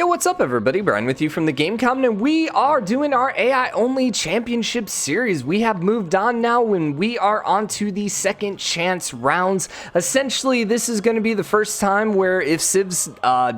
Yo, what's up everybody? Brian with you from TheGameCommon, and we are doing our AI-only championship series. We have moved on now, and we are on to the second chance rounds. Essentially, this is going to be the first time where if civs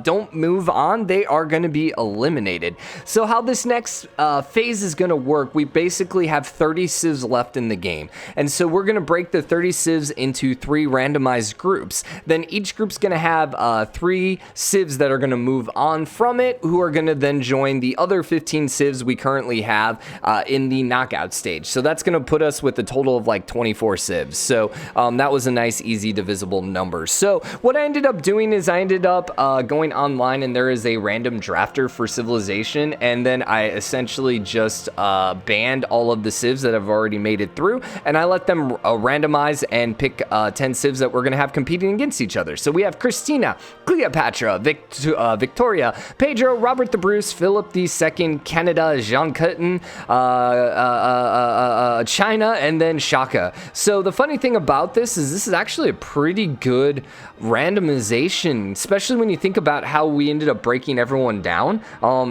don't move on, they are going to be eliminated. So how this next phase is going to work, we basically have 30 civs left in the game. And so we're going to break the 30 civs into 3 randomized groups. Then each group's going to have 3 civs that are going to move on from it, who are going to then join the other 15 civs we currently have in the knockout stage. So that's going to put us with a total of like 24 civs. So that was a nice, easy, divisible number. So what I ended up doing is I ended up going online, and there is a random drafter for civilization, and then I essentially just banned all of the civs that have already made it through, and I let them randomize and pick 10 civs that we're going to have competing against each other. So we have Christina, Cleopatra, Victoria, Pedro, Robert the Bruce, Philip II, Canada, Jean Cutton, China, and then Shaka. So the funny thing about this is actually a pretty good randomization, especially when you think about how we ended up breaking everyone down.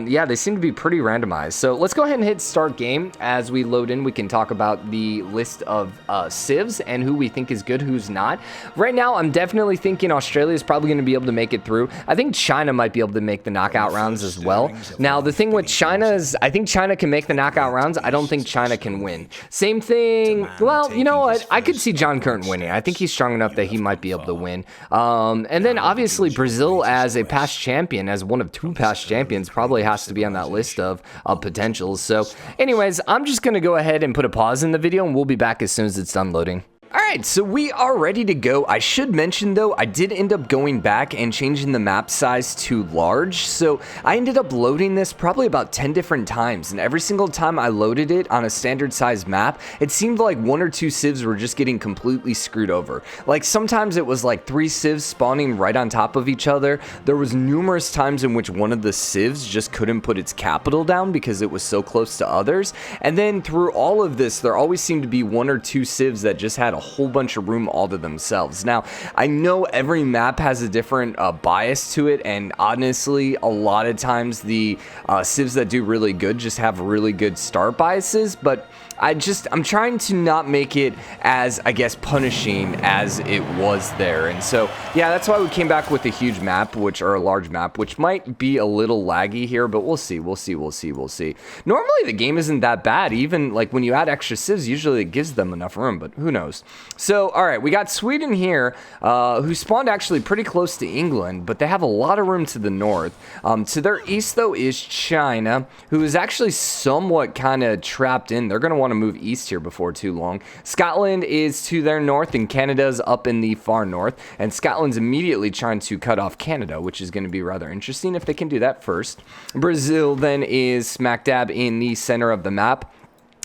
Yeah, they seem to be pretty randomized. So let's go ahead and hit start game. As we load in, we can talk about the list of civs and who we think is good, who's not. Right now, I'm definitely thinking Australia is probably going to be able to make it through. I think China might be able to make the knockout rounds as well. Now, the thing with China is I think China can make the knockout rounds. I don't think China can win. Same thing. Well, you know what? I could see John Curtin winning. I think he's strong enough that he might be able to win. And then obviously Brazil as a past champion, as one of 2 past champions, probably has to be on that list of potentials. So anyways, I'm just going to go ahead and put a pause in the video, and we'll be back as soon as it's done loading. Alright, so we are ready to go. I should mention though, I did end up going back and changing the map size to large. So I ended up loading this probably about 10 different times, and every single time I loaded it on a standard size map, it seemed like 1 or 2 civs were just getting completely screwed over. Like sometimes it was like 3 civs spawning right on top of each other. There was numerous times in which one of the civs just couldn't put its capital down because it was so close to others. And then through all of this, there always seemed to be 1 or 2 civs that just had a whole bunch of room all to themselves. Now, I know every map has a different bias to it, and honestly, a lot of times the civs that do really good just have really good start biases, but I'm trying to not make it as, I guess, punishing as it was there. And so, yeah, that's why we came back with a huge map, or a large map, which might be a little laggy here, but we'll see. Normally, the game isn't that bad. Even, like, when you add extra civs, usually it gives them enough room, but who knows? So, all right, we got Sweden here, who spawned actually pretty close to England, but they have a lot of room to the north. To their east, though, is China, who is actually somewhat kind of trapped in. They're going to want to move east here before too long. Scotland is to their north, and Canada's up in the far north, and Scotland's immediately trying to cut off Canada, which is going to be rather interesting if they can do that first. Brazil then is smack dab in the center of the map.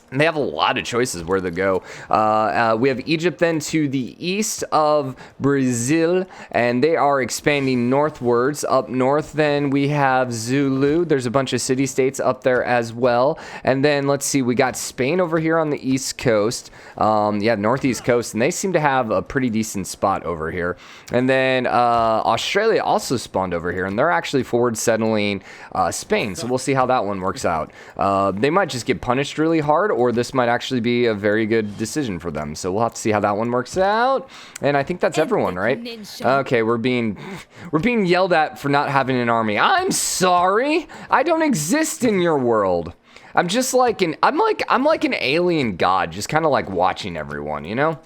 They have a lot of choices where to go. We have Egypt then to the east of Brazil, and they are expanding northwards. Up north then we have Zulu. There's a bunch of city-states up there as well. And then let's see, we got Spain over here on the east coast. Yeah, northeast coast, and they seem to have a pretty decent spot over here. And then Australia also spawned over here, and they're actually forward settling Spain. So we'll see how that one works out. They might just get punished really hard, or this might actually be a very good decision for them. So we'll have to see how that one works out. And I think that's everyone, right? Okay, we're being yelled at for not having an army. I'm sorry. I don't exist in your world. I'm just like I'm like an alien god, just kind of like watching everyone, you know?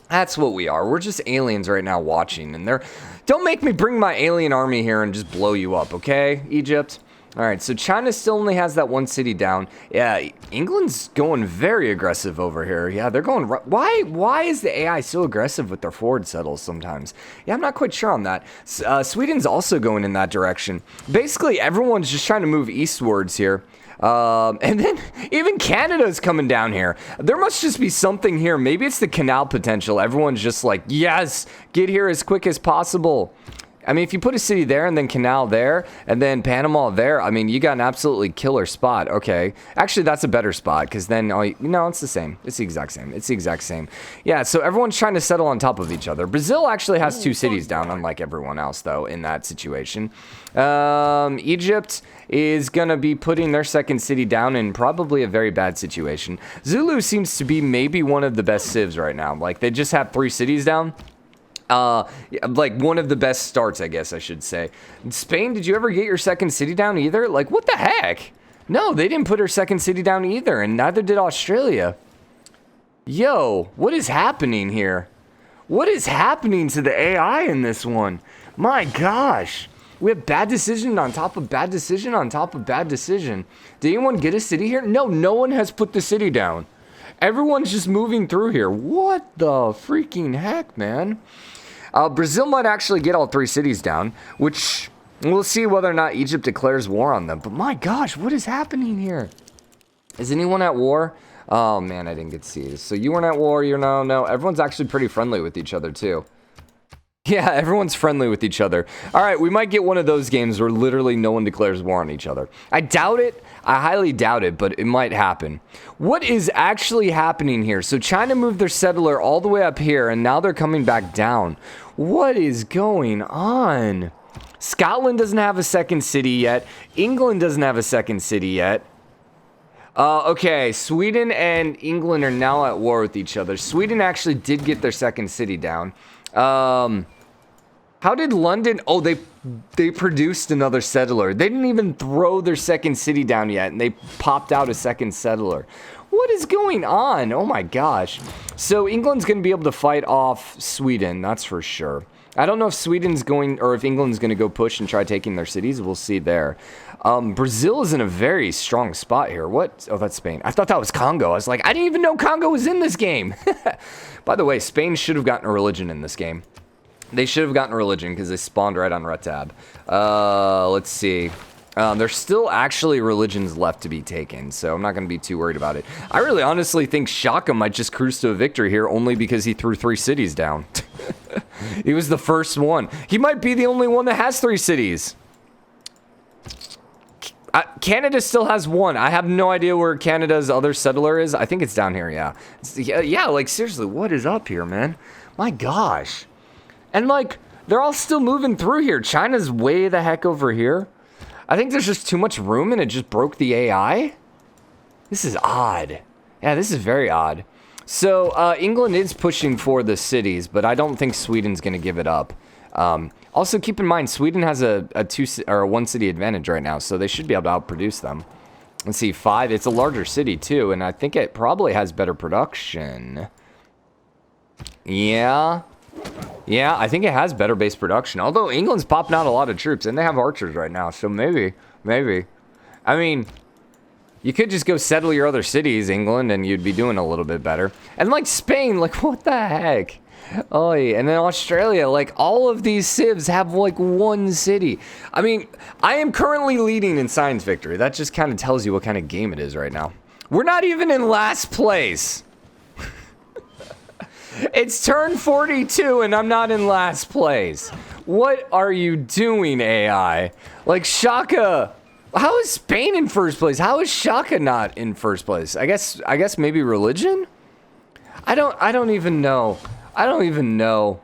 That's what we are. We're just aliens right now watching, and don't make me bring my alien army here and just blow you up, okay, Egypt? All right, so China still only has that 1 city down. Yeah, England's going very aggressive over here. Yeah, they're going... Why is the AI so aggressive with their forward settles sometimes? Yeah, I'm not quite sure on that. Sweden's also going in that direction. Basically, everyone's just trying to move eastwards here. And then even Canada's coming down here. There must just be something here. Maybe it's the canal potential. Everyone's just like, yes, get here as quick as possible. I mean, if you put a city there and then canal there and then Panama there, I mean, you got an absolutely killer spot. Okay. Actually, that's a better spot because then, no, it's the same. It's the exact same. It's the exact same. Yeah, so everyone's trying to settle on top of each other. Brazil actually has 2 cities down, unlike everyone else, though, in that situation. Egypt is going to be putting their second city down in probably a very bad situation. Zulu seems to be maybe one of the best civs right now. Like, they just have 3 cities down. Like one of the best starts, I guess I should say. Spain, did you ever get your second city down either? Like, what the heck? No, they didn't put her second city down either, and neither did Australia. Yo, what is happening here? What is happening to the AI in this one? My gosh. We have bad decision on top of bad decision on top of bad decision. Did anyone get a city here? No, no one has put the city down. Everyone's just moving through here. What the freaking heck, man? Brazil might actually get all 3 cities down, which we'll see whether or not Egypt declares war on them. But my gosh, what is happening here? Is anyone at war? Oh, man, I didn't get to see this. So you weren't at war, you're no. Everyone's actually pretty friendly with each other, too. Yeah, everyone's friendly with each other. All right, we might get one of those games where literally no one declares war on each other. I doubt it. I highly doubt it, but it might happen. What is actually happening here? So China moved their settler all the way up here, and now they're coming back down. What is going on? Scotland doesn't have a second city yet. England doesn't have a second city yet. Okay, Sweden and England are now at war with each other. Sweden actually did get their second city down. How did London... Oh, they produced another settler. They didn't even throw their second city down yet, and they popped out a second settler. What is going on? Oh my gosh. So England's going to be able to fight off Sweden, that's for sure. I don't know if Sweden's going... Or if England's going to go push and try taking their cities. We'll see there. Brazil is in a very strong spot here. What? Oh, that's Spain. I thought that was Congo. I was like, I didn't even know Congo was in this game. By the way, Spain should have gotten a religion in this game. They should have gotten a religion because they spawned right on Retab. Let's see. There's still actually religions left to be taken, so I'm not going to be too worried about it. I really honestly think Shaka might just cruise to a victory here only because he threw 3 cities down. He was the first one. He might be the only one that has 3 cities. Canada still has 1. I have no idea where Canada's other settler is. I think it's down here, yeah. Yeah, like seriously, what is up here, man? My gosh. And like, they're all still moving through here. China's way the heck over here. I think there's just too much room and it just broke the AI. This is odd. Yeah, this is very odd. So, England is pushing for the cities, but I don't think Sweden's going to give it up. Also, keep in mind, Sweden has a 1 city advantage right now, so they should be able to outproduce them. Let's see, 5. It's a larger city, too, and I think it probably has better production. Yeah. Yeah, I think it has better base production. Although England's popping out a lot of troops, and they have archers right now, so maybe. I mean, you could just go settle your other cities, England, and you'd be doing a little bit better. And like Spain, like what the heck? Oh, yeah. And then Australia, like all of these civs have like 1 city. I mean, I am currently leading in science victory. That just kind of tells you what kind of game it is right now. We're not even in last place. It's turn 42 and I'm not in last place. What are you doing, AI? Like Shaka, how is Spain in first place? How is Shaka not in first place? I guess maybe religion? I don't even know. I don't even know.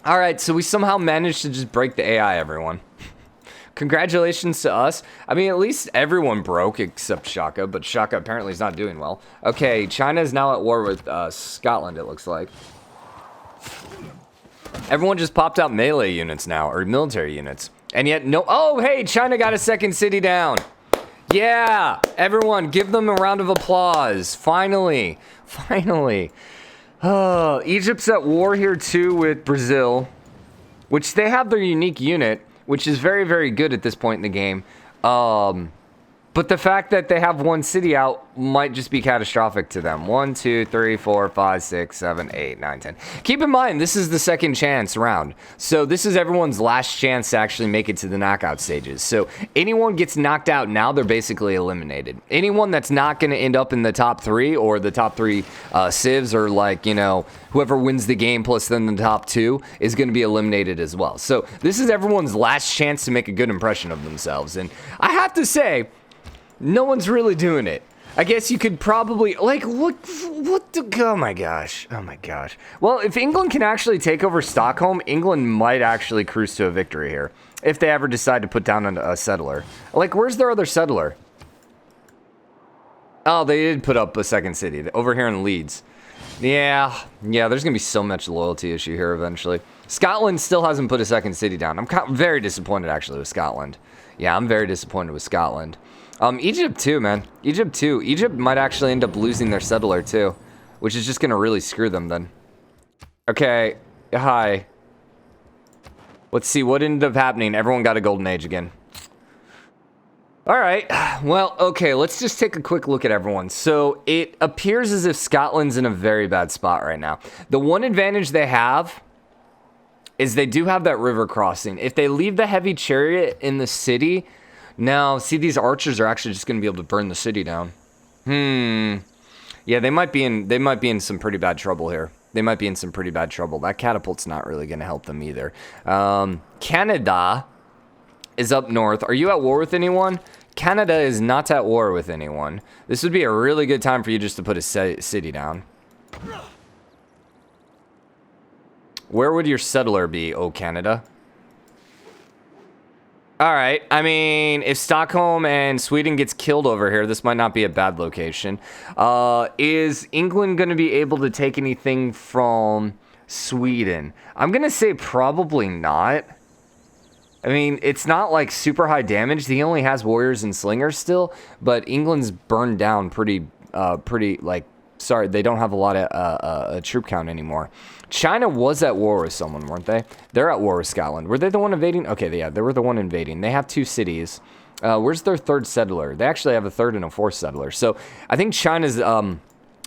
All right, so we somehow managed to just break the AI, everyone. Congratulations to us. I mean, at least everyone broke except Shaka, but Shaka apparently is not doing well. Okay, China is now at war with Scotland, it looks like. Everyone just popped out melee units now, or military units. And yet, no... Oh, hey, China got a second city down. Yeah, everyone, give them a round of applause. Finally. Egypt's at war here, too, with Brazil, which they have their unique unit, which is very, very good at this point in the game. But the fact that they have one city out might just be catastrophic to them. 1, 2, 3, 4, 5, 6, 7, 8, 9, 10. Keep in mind, this is the second chance round. So this is everyone's last chance to actually make it to the knockout stages. So anyone gets knocked out now, they're basically eliminated. Anyone that's not going to end up in the top 3 or the top 3 civs, or like, you know, whoever wins the game plus then the top 2 is going to be eliminated as well. So this is everyone's last chance to make a good impression of themselves. And I have to say, no one's really doing it. I guess you could probably, like, what the, oh my gosh. Well, if England can actually take over Stockholm, England might actually cruise to a victory here. If they ever decide to put down a settler. Like, where's their other settler? Oh, they did put up a second city, over here in Leeds. Yeah, there's going to be so much loyalty issue here eventually. Scotland still hasn't put a second city down. I'm very disappointed, actually, with Scotland. Yeah, I'm very disappointed with Scotland. Egypt too, man. Egypt too. Egypt might actually end up losing their settler too, which is just gonna really screw them then. Okay, hi. Let's see what ended up happening. Everyone got a golden age again. All right, well, okay, let's just take a quick look at everyone. So it appears as if Scotland's in a very bad spot right now. The one advantage they have is they do have that river crossing. If they leave the heavy chariot in the city, now, see, these archers are actually just going to be able to burn the city down. Yeah, they might be in some pretty bad trouble here. That catapult's not really going to help them either. Canada is up north. Are you at war with anyone? Canada is not at war with anyone. This would be a really good time for you just to put a city down. Where would your settler be, oh Canada? All right, I mean, if Stockholm and Sweden gets killed over here, this might not be a bad location. Is England going to be able to take anything from Sweden? I'm going to say probably not. I mean, it's not like super high damage. He only has warriors and slingers still, but England's burned down pretty like, sorry, they don't have a lot of troop count anymore. China was at war with someone, weren't they? They're at war with Scotland. Were they the one invading? Okay, yeah, they were the one invading. They have 2 cities. Where's their 3rd settler? They actually have a 3rd and a 4th settler. So I think China's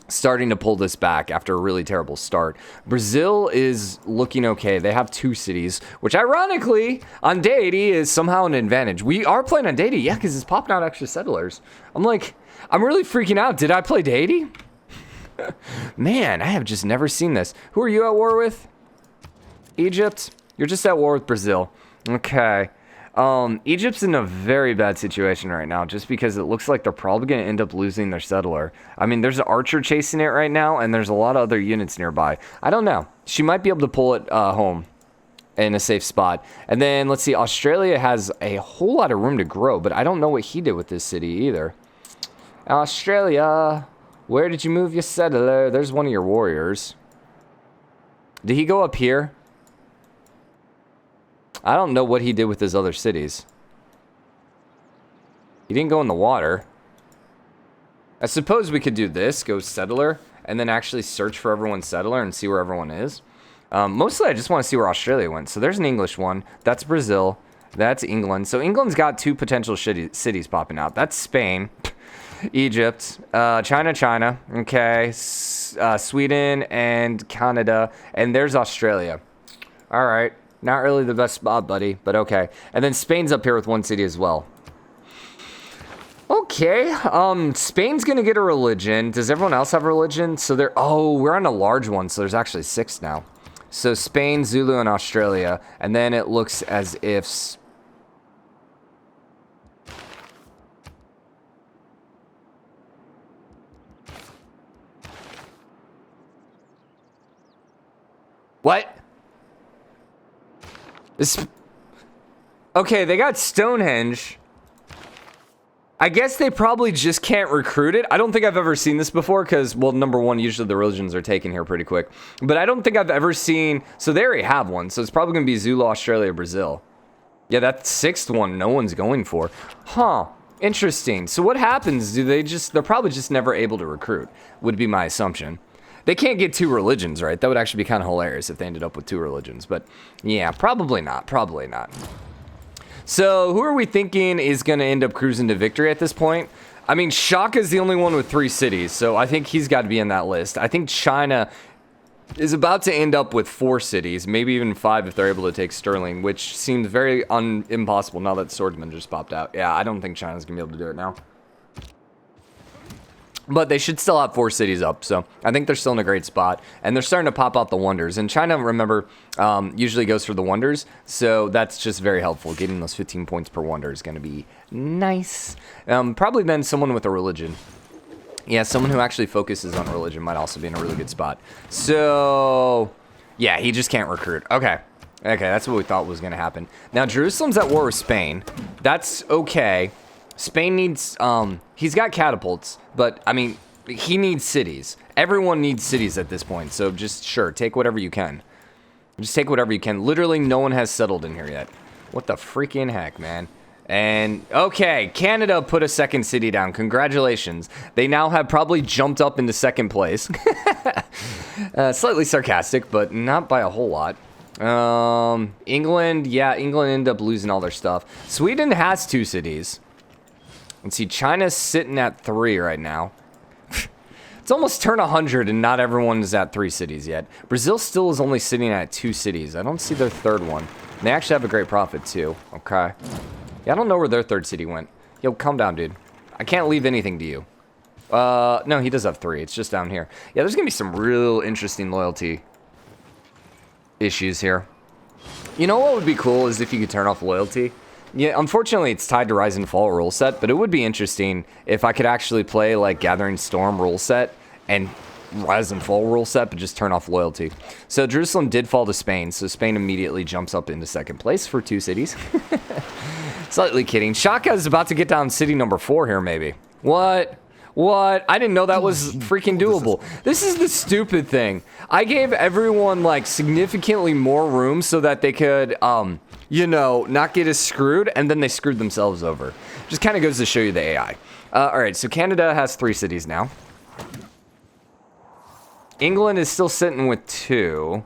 starting to pull this back after a really terrible start. Brazil is looking okay. They have 2 cities, which ironically on day 80 is somehow an advantage. We are playing on day 80, yeah, because it's popping out extra settlers. I'm really freaking out. Did I play day 80? Man, I have just never seen this. Who are you at war with? Egypt? You're just at war with Brazil. Okay. Egypt's in a very bad situation right now, just because it looks like they're probably going to end up losing their settler. I mean, there's an archer chasing it right now, and there's a lot of other units nearby. I don't know. She might be able to pull it home in a safe spot. And then, let's see, Australia has a whole lot of room to grow, but I don't know what he did with this city either. Australia... Where did you move your settler? There's one of your warriors. Did he go up here? I don't know what he did with his other cities. He didn't go in the water. I suppose we could do this, go settler, and then actually search for everyone's settler and see where everyone is. Mostly I just want to see where Australia went. So there's an English one. That's Brazil. That's England. So England's got 2 potential cities popping out. That's Spain. Egypt, China, okay, Sweden and Canada, and there's Australia. All right, not really the best spot, buddy, but okay. And then Spain's up here with 1 city as well. Okay, Spain's gonna get a religion. Does everyone else have a religion? So we're on a large one, so there's actually 6 now. So Spain, Zulu, and Australia, and then it looks as if... What? Okay, they got Stonehenge. I guess they probably just can't recruit it. I don't think I've ever seen this before because, well, number one, usually the religions are taken here pretty quick. But I don't think I've ever seen... So they already have one. So it's probably going to be Zulu, Australia, Brazil. Yeah, that 6th one no one's going for. Huh. Interesting. So what happens? They're probably just never able to recruit, would be my assumption. They can't get 2 religions, right? That would actually be kind of hilarious if they ended up with 2 religions. But yeah, probably not. So who are we thinking is going to end up cruising to victory at this point? I mean, Shaka is the only one with 3 cities, so I think he's got to be in that list. I think China is about to end up with 4 cities, maybe even 5 if they're able to take Sterling, which seems very impossible now that Swordsman just popped out. Yeah, I don't think China's going to be able to do it now. But they should still have 4 cities up, so I think they're still in a great spot. And they're starting to pop out the wonders. And China, remember, usually goes for the wonders, so that's just very helpful. Getting those 15 points per wonder is going to be nice. Probably then someone with a religion. Yeah, someone who actually focuses on religion might also be in a really good spot. So, yeah, he just can't recruit. Okay, that's what we thought was going to happen. Now, Jerusalem's at war with Spain. That's okay. Spain needs, he's got catapults, but, I mean, he needs cities. Everyone needs cities at this point, so just, sure, take whatever you can. Just take whatever you can. Literally, no one has settled in here yet. What the freaking heck, man? And, okay, Canada put a second city down. Congratulations. They now have probably jumped up into second place. Slightly sarcastic, but not by a whole lot. England, yeah, England ended up losing all their stuff. Sweden has 2 cities. Let's see, China's sitting at 3 right now. It's almost turned 100 and not everyone is at 3 cities yet. Brazil still is only sitting at 2 cities. I don't see their 3rd one. And they actually have a great profit too. Okay. Yeah, I don't know where their 3rd city went. Yo, calm down, dude. I can't leave anything to you. No, he does have 3. It's just down here. Yeah, there's going to be some real interesting loyalty issues here. You know what would be cool is if you could turn off loyalty. Yeah, unfortunately, it's tied to Rise and Fall rule set, but it would be interesting if I could actually play, like, Gathering Storm rule set and Rise and Fall rule set, but just turn off loyalty. So Jerusalem did fall to Spain, so Spain immediately jumps up into 2nd place for 2 cities. Slightly kidding. Shaka is about to get down city number 4 here, maybe. What? What? I didn't know that was freaking doable. This is the stupid thing. I gave everyone, like, significantly more room so that they could, you know, not get as screwed, and then they screwed themselves over. Just kind of goes to show you the AI. All right, so Canada has 3 cities now. England is still sitting with 2.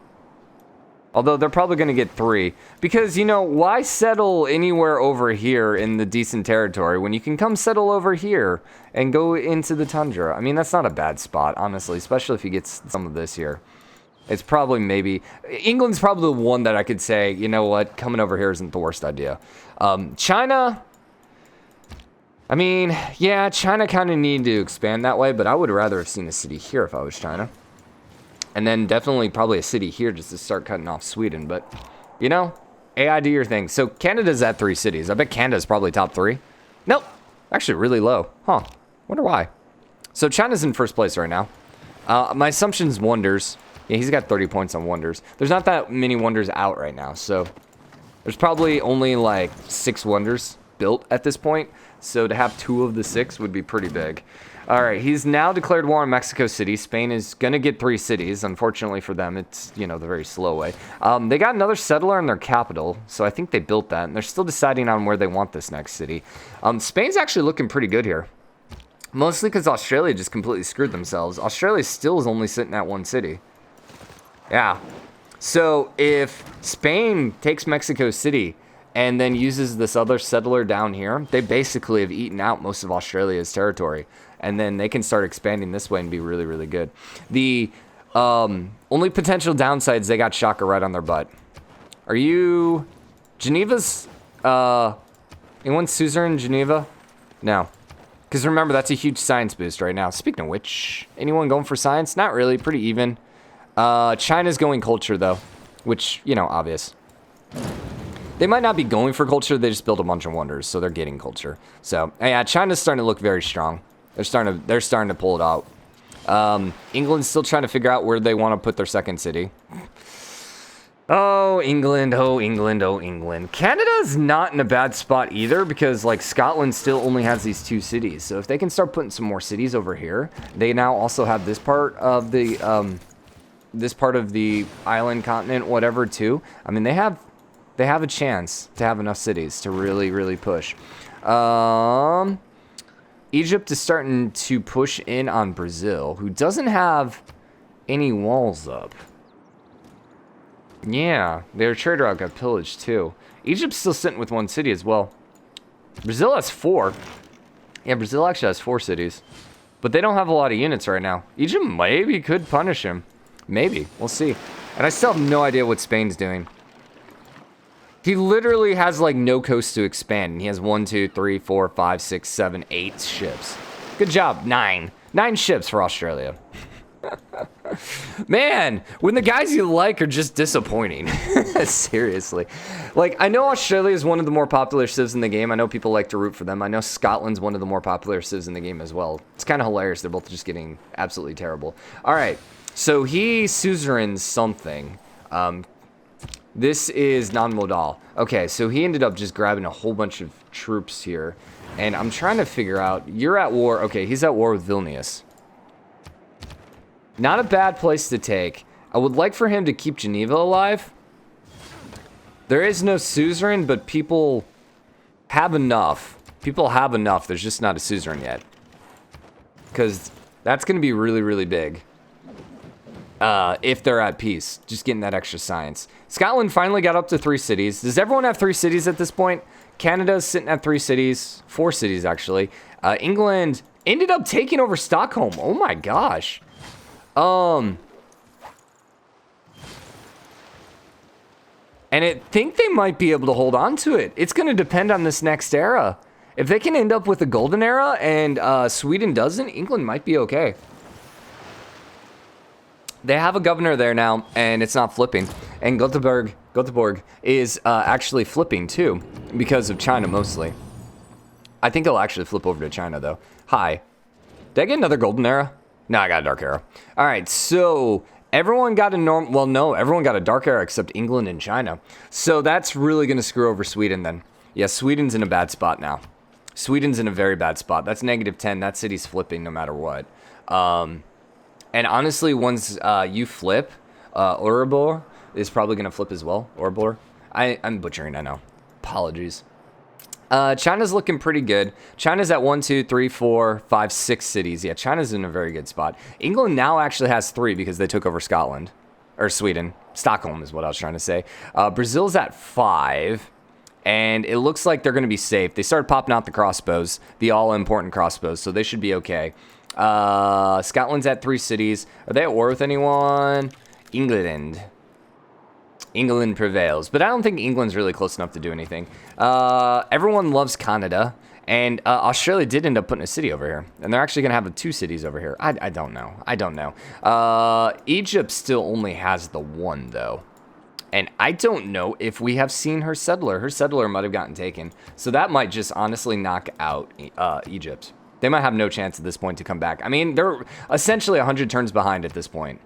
Although they're probably going to get 3. Because, you know, why settle anywhere over here in the decent territory when you can come settle over here and go into the tundra? I mean, that's not a bad spot, honestly, especially if you get some of this here. It's probably maybe... England's probably the one that I could say, you know what, coming over here isn't the worst idea. China... I mean, yeah, China kind of needed to expand that way, but I would rather have seen a city here if I was China. And then definitely probably a city here just to start cutting off Sweden. But, you know, AI, do your thing. So Canada's at 3 cities. I bet Canada's probably top 3. Nope. Actually really low. Huh. Wonder why. So China's in 1st place right now. My assumption's wonders. Yeah, he's got 30 points on wonders. There's not that many wonders out right now. So there's probably only like 6 wonders built at this point. So to have 2 of the 6 would be pretty big. All right, he's now declared war on Mexico City. Spain is going to get 3 cities. Unfortunately for them, it's, you know, the very slow way. They got another settler in their capital, so I think they built that. And they're still deciding on where they want this next city. Spain's actually looking pretty good here. Mostly because Australia just completely screwed themselves. Australia still is only sitting at 1 city. Yeah. So if Spain takes Mexico City and then uses this other settler down here, they basically have eaten out most of Australia's territory. And then they can start expanding this way and be really, really good. The only potential downsides, they got Shaka right on their butt. Are you... Geneva's... Anyone suzerain Geneva? No. Because remember, that's a huge science boost right now. Speaking of which, anyone going for science? Not really. Pretty even. China's going culture, though. Which, you know, obvious. They might not be going for culture. They just built a bunch of wonders, so they're getting culture. So, yeah, China's starting to look very strong. They're starting to pull it out. England's still trying to figure out where they want to put their 2nd city. Oh, England, oh, England, oh, England. Canada's not in a bad spot either because, like, Scotland still only has these 2 cities. So if they can start putting some more cities over here, they now also have this part of the island, continent, whatever, too. I mean, they have a chance to have enough cities to really, really push. Egypt is starting to push in on Brazil, who doesn't have any walls up. Yeah, their trade route got pillaged too. Egypt's still sitting with 1 city as well. Brazil has 4. Yeah, Brazil actually has 4 cities. But they don't have a lot of units right now. Egypt maybe could punish him. Maybe. We'll see. And I still have no idea what Spain's doing. He literally has, like, no coast to expand. And he has 1, 2, 3, 4, 5, 6, 7, 8 ships. Good job. 9. 9 ships for Australia. Man, when the guys you like are just disappointing. Seriously. Like, I know Australia is one of the more popular civs in the game. I know people like to root for them. I know Scotland's one of the more popular civs in the game as well. It's kind of hilarious. They're both just getting absolutely terrible. All right. So he suzerains something. This is non-modal. Okay, so he ended up just grabbing a whole bunch of troops here. And I'm trying to figure out, you're at war. Okay, he's at war with Vilnius. Not a bad place to take. I would like for him to keep Geneva alive. There is no suzerain, but people have enough. People have enough. There's just not a suzerain yet. Because that's going to be really, really big. If they're at peace. Just getting that extra science. Scotland finally got up to 3 cities. Does everyone have 3 cities at this point? Canada's sitting at 3 cities. 4 cities, actually. England ended up taking over Stockholm. Oh my gosh. And I think they might be able to hold on to it. It's going to depend on this next era. If they can end up with the golden era and Sweden doesn't, England might be okay. They have a governor there now, and it's not flipping. And Göteborg is actually flipping too, because of China mostly. I think it'll actually flip over to China though. Hi. Did I get another golden era? No, I got a dark era. All right, so everyone got a everyone got a dark era except England and China. So that's really going to screw over Sweden then. Yeah, Sweden's in a bad spot now. Sweden's in a very bad spot. That's -10. That city's flipping no matter what. And honestly, once you flip, Örebro is probably going to flip as well. Örebro. I'm butchering, I know. Apologies. China's looking pretty good. China's at 1, 2, 3, 4, 5, 6 cities. Yeah, China's in a very good spot. England now actually has 3 because they took over Scotland. Or Sweden. Stockholm is what I was trying to say. Brazil's at 5. And it looks like they're going to be safe. They started popping out the crossbows. The all-important crossbows. So they should be okay. Scotland's at 3 cities. Are they at war with anyone? England. England prevails. But I don't think England's really close enough to do anything. Everyone loves Canada. And Australia did end up putting a city over here. And they're actually going to have 2 cities over here. I don't know. I don't know. Egypt still only has the 1, though. And I don't know if we have seen her settler. Her settler might have gotten taken. So that might just honestly knock out Egypt. They might have no chance at this point to come back. I mean, they're essentially 100 turns behind at this point.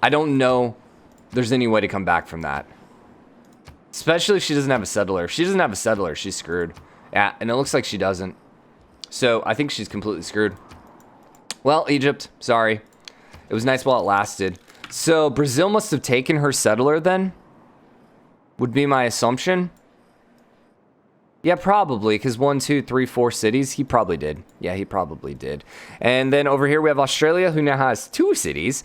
I don't know there's any way to come back from that. Especially if she doesn't have a settler. If she doesn't have a settler, she's screwed. Yeah, and it looks like she doesn't. So I think she's completely screwed. Well, Egypt, sorry. It was nice while it lasted. So Brazil must have taken her settler then? Would be my assumption. Yeah, probably, because 1, 2, 3, 4 cities, he probably did. Yeah, he probably did. And then over here we have Australia, who now has 2 cities.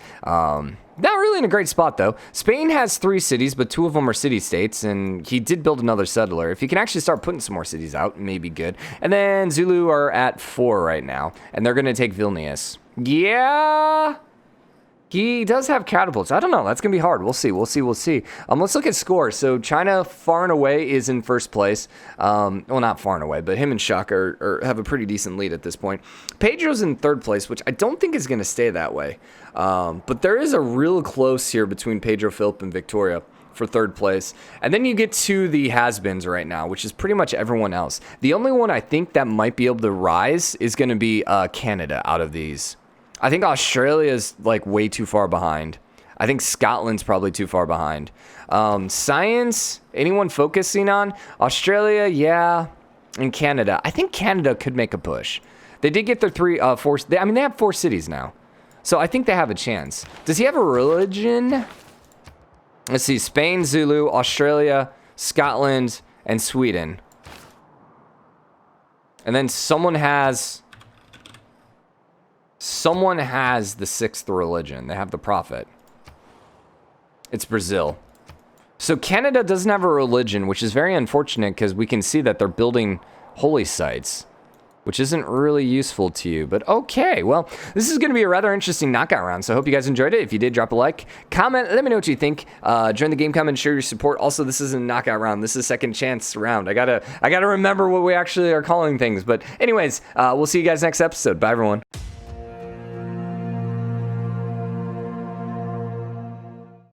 Not really in a great spot, though. Spain has 3 cities, but 2 of them are city-states, and he did build another settler. If he can actually start putting some more cities out, maybe good. And then Zulu are at 4 right now, and they're going to take Vilnius. Yeah... He does have catapults. I don't know. That's going to be hard. We'll see. We'll see. We'll see. Let's look at scores. So China, far and away, is in first place. Well, not far and away, but him and Shuck have a pretty decent lead at this point. Pedro's in third place, which I don't think is going to stay that way. But there is a real close here between Pedro, Philip, and Victoria for third place. And then you get to the has-beens right now, which is pretty much everyone else. The only one I think that might be able to rise is going to be Canada out of these. I think Australia's like way too far behind. I think Scotland's probably too far behind. Science, anyone focusing on? Australia, yeah. And Canada. I think Canada could make a push. They did get their 4... they have 4 cities now. So I think they have a chance. Does he have a religion? Let's see. Spain, Zulu, Australia, Scotland, and Sweden. And then someone has the 6th religion. They have the prophet. It's Brazil. So Canada doesn't have a religion, which is very unfortunate because we can see that they're building holy sites, which isn't really useful to you. But okay, well, this is going to be a rather interesting knockout round, so I hope you guys enjoyed it. If you did, drop a like, comment, let me know what you think. Join the GameCommon, share your support. Also, this isn't a knockout round. This is second chance round. I gotta remember what we actually are calling things. But anyways, we'll see you guys next episode. Bye, everyone.